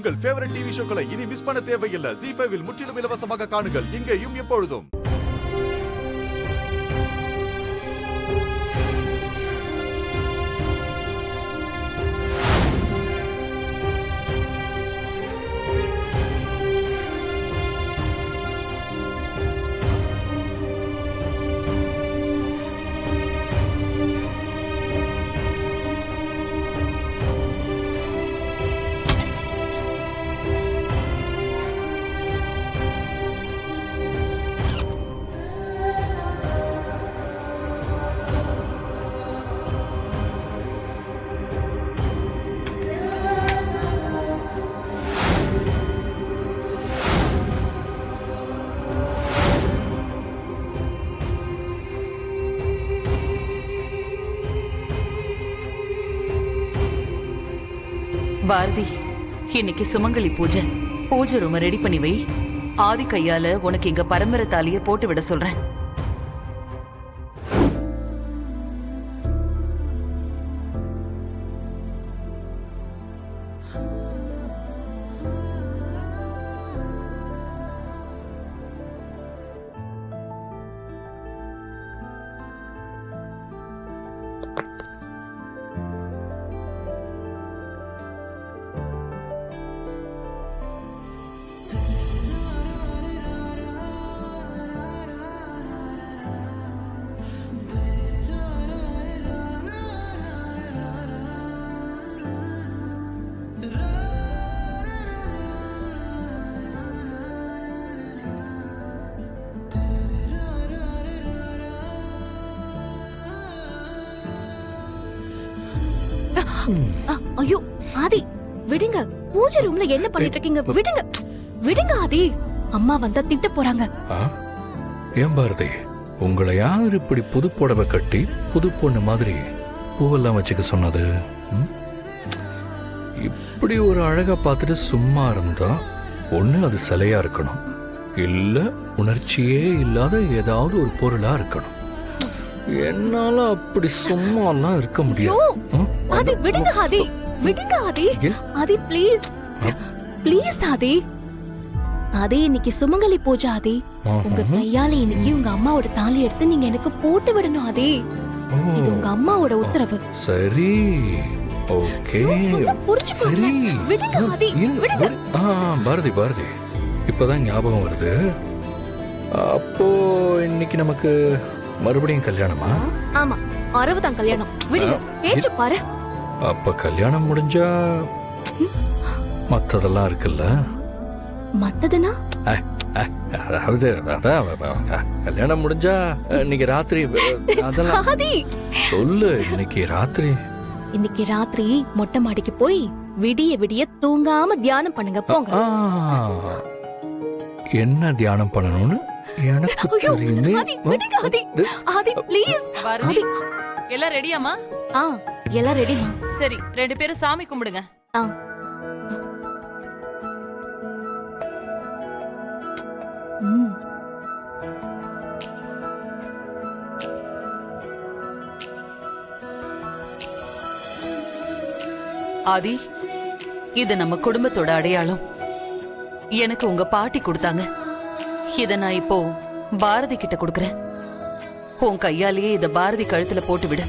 உங்கள் favourite TV ஷோக்களை இனி miss பண்ண தேவையில்லை. ZEE5 இல் முற்றிலும் இலவசமாக காணுங்கள், இங்கேயும் எப்பொழுதும். பாரதி, இன்னைக்கு சுமங்கலி பூஜை ரூம ரெடி பண்ணி வை. ஆதி கையால உனக்கு இங்க பரம்பரை தாலிய போட்டு விட சொல்றேன். ஐயோ ஆதி, விடுங்க. பூஜை ரூம்ல என்ன பண்ணிட்டு இருக்கீங்க? விடுங்க விடுங்க ஆதி, அம்மா வந்தா திட்ட போறாங்க. ஏன் பாரதி, உங்களை யார் இப்படி புது புடவை கட்டி புது பொண்ணு மாதிரி பூவெல்லாம் வச்சுக்க சொன்னது? இப்படி ஒரு அழகா பார்த்துட்டு சும்மா இருந்தா ஒண்ணு அது சிலையா இருக்கணும், இல்ல உணர்ச்சியே இல்லாத ஏதாவது ஒரு பொருளா இருக்கணும். என்னால அப்படி சும்மா எல்லாம் இருக்க முடியாது. ஆதி விடுங்க ஆதி, விடுங்க ஆதி. ஆதி ப்ளீஸ் ப்ளீஸ் ஆதி. ஆதி, இன்னைக்கு சுமங்கலி பூஜை ஆதி. உங்க கையால இன்னைக்கு உங்க அம்மாவோட தாலி எடுத்து நீங்க எனக்கு போட்டு விடணும் ஆதி. இது உங்க அம்மாவோட உத்தரவு. சரி, ஓகே, சரி. விடுங்க ஆதி, விடுங்க. பாரதி பாரதி, இப்பதான் ஞாபகம் வருது. அப்போ இன்னைக்கு நமக்கு மறுபடியும் கல்யாணமா? ஆமா, 60 கல்யாணம். விடுங்க, பேச்சு பாரு. அப்ப கல்யாணம் முடிஞ்சா மத்ததெல்லாம் இருக்குல்ல? மத்ததுனா? அதாவது கல்யாணம் முடிஞ்சா இன்னைக்கு ராத்திரி அதெல்லாம் சொல்லு. இன்னைக்கு ராத்திரி மொட்டை மாடிக்கு போய் விடிய விடிய தூங்காம தியானம் பண்ணுங்க, போங்க. என்ன தியானம் பண்ணணும்னு எனக்கு தெரியுமே. ஆதி ப்ளீஸ். பாரதி, எல்லாம் ரெடியாமா? எல்லாம் ரெடிமா. சரி, 2 பேரும் சாமி கும்பிடுங்க. ஆதி, இது நம்ம குடும்பத்தோட அடையாளம். எனக்கு உங்க பாட்டி கொடுத்தாங்க. இத நான் இப்போ பாரதி கிட்ட கொடுக்கறேன். உன் கையாலேயே இத பாரதி கழுத்துல போட்டு விடு.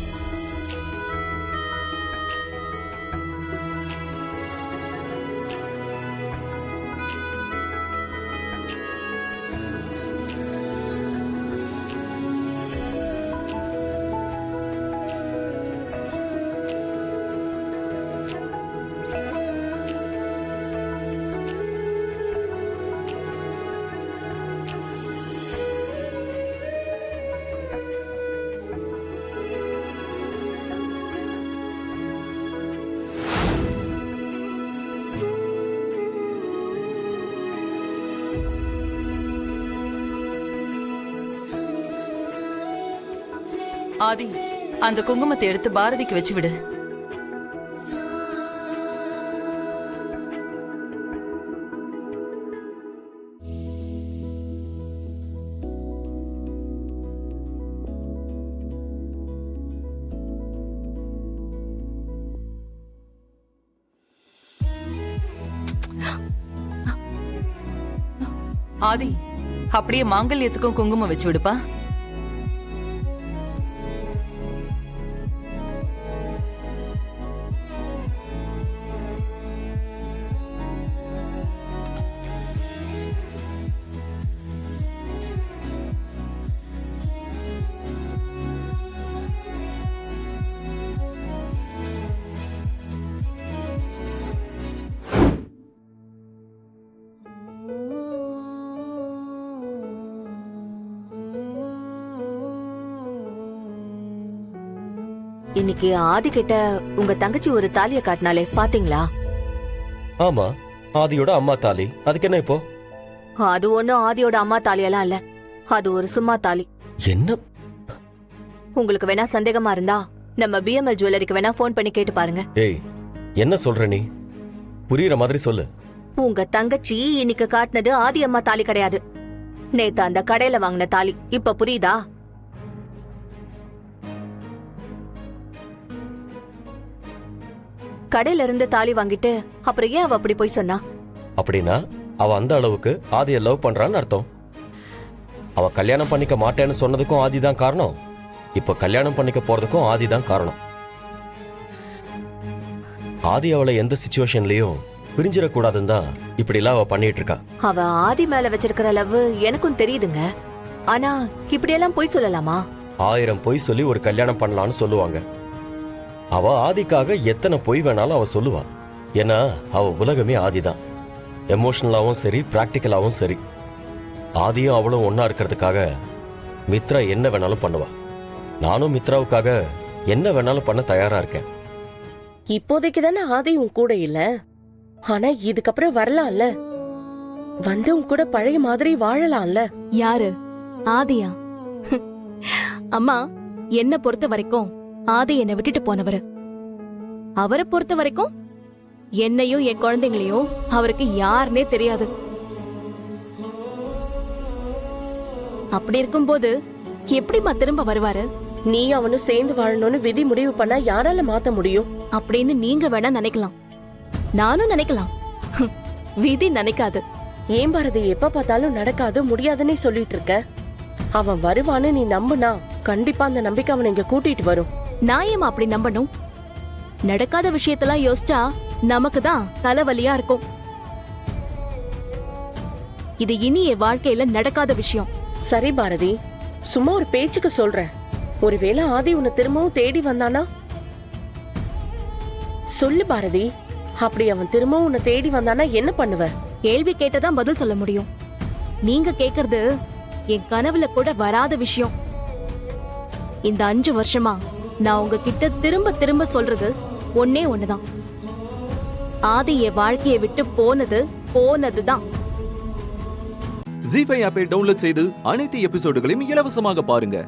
ஆதி, அந்த குங்குமத்தை எடுத்து பாரதிக்கு வச்சு விடு. ஆதி, அப்படியே மாங்கல்யத்துக்கும் குங்குமம் வச்சு விடுப்பா. இன்னைக்கு ஆதி கிட்ட உங்க தங்கச்சி ஒரு தாலிய காட்டினாலே பாத்தீங்களா? ஆமா, ஆதியோட அம்மா தாலி. அதுக்கு என்ன இப்போ? அது ஒண்ணும் ஆதியோட அம்மா தாலியெல்லாம் இல்ல, அது ஒரு சும்மா தாலி. என்ன? உங்களுக்கு வேணா சந்தேகமா இருந்தா நம்ம பிஎம்எல் ஜுவல்லரிக்கு வேணா போன் பண்ணி கேட்டு பாருங்க. ஏய், என்ன சொல்ற நீ? புரியுற மாதிரி சொல்லு. உங்க தங்கச்சி இன்னைக்கு காட்டினது ஆதி அம்மா தாலி கிடையாது, நேத்து அந்த கடையில வாங்கின தாலி. இப்ப புரியுதா? கடையில இருந்து தாலி வாங்கிட்டு அப்புறம் ஏன் அவ அப்படி போய் சொன்னா? அப்படின்னா அவ அந்த அளவுக்கு ஆதியை லவ் பண்றான்னு அர்த்தம். அவ கல்யாணம் பண்ணிக்க மாட்டேன்னு சொன்னதுக்கும் ஆதி தான் காரணம். இப்ப கல்யாணம் பண்ணிக்க போறதுக்கும் ஆதி தான் காரணம். ஆதி அவளை எந்த சிச்சுவேஷன்லயும் பிரிஞ்சிடக்கூடாதுன்னு தான் இப்படி எல்லாம் அவ பண்ணிட்டு இருக்கா. அவ ஆதி மேல வச்சிருக்கிற லவ் எனக்கும் தெரியுதுங்க. ஆனா இப்படி எல்லாம் போய் சொல்லலாமா? 1000 பொய் சொல்லி ஒரு கல்யாணம் பண்ணலான்னு சொல்லுவாங்க. அவ ஆதிக்காக எத்தனை பொய் வேணாலும் அவ சொல்லுவா. ஏன்னா அவ உலகமே ஆதிதான். எமோஷனலாவும் சரி, பிராக்டிக்கலாவும் சரி. ஆதியும் அவளும் ஒன்னா இருக்கிறதுக்காக மித்ரா என்ன வேணாலும் பண்ணுவா. நானும் மித்ராவுக்காக என்ன வேணாலும் பண்ண தயாரா இருக்கேன். இப்போதைக்கு தானே ஆதி உன் கூட இல்ல, ஆனா இதுக்கப்புறம் வரலாம்ல, வந்து உன் கூட பழைய மாதிரி வாழலாம்ல. யாரு? ஆதியா? அம்மா, என்ன பொறுத்த வரைக்கும் ஆதி என்னை விட்டுட்டு போனவரு. அவரை பொறுத்த வரைக்கும் என்னையும் என் குழந்தைங்களையும் அவருக்கு யாருன்னே தெரியாது. அப்படி இருக்கும்போது எப்படிமா திரும்ப வருவாரு? நீ அவனும் சேர்ந்து வாழணும்னு விதி முடிவு பண்ணா யாரால மாத்த முடியும்? அப்படின்னு நீங்க வேணா நினைக்கலாம், நானும் நினைக்கலாம். விதி நினைக்காது. ஏன் பாரதி எப்ப பார்த்தாலும் நடக்காது முடியாதுன்னே சொல்லிட்டு இருக்க? அவன் வருவான்னு நீ நம்புனா கண்டிப்பா அந்த நம்பிக்கை அவனை இங்க கூட்டிட்டு வரும். நான் ஏமா அப்படி நம்பணும்? நடக்காத விஷயத்தெல்லாம் யோசிச்சா நமக்கு தான் தலைவலியா இருக்கும். இது இனி என் வாழ்க்கையில நடக்காத விஷயம். சரி பாரதி, சும்மா ஒரு பேச்சுக்கு சொல்றேன். ஒருவேளை ஆதி உன்னை திரும்பவும் தேடி வந்தானா? சொல்லு பாரதி, அப்படி அவன் திரும்பவும் உன்னை தேடி வந்தானா என்ன பண்ணுவ? கேள்வி கேட்டதான் பதில் சொல்ல முடியும். நீங்க கேக்குறது என் கனவுல கூட வராத விஷயம். இந்த 5 வருஷமா நான் உங்ககிட்ட திரும்ப திரும்ப சொல்றது ஒன்னே ஒண்ணுதான். ஆதி என் வாழ்க்கையை விட்டு போனதுதான். ஜீ5 ஆப்பை டவுன்லோட் செய்து அனைத்து எபிசோடுகளையும் இலவசமாக பாருங்க.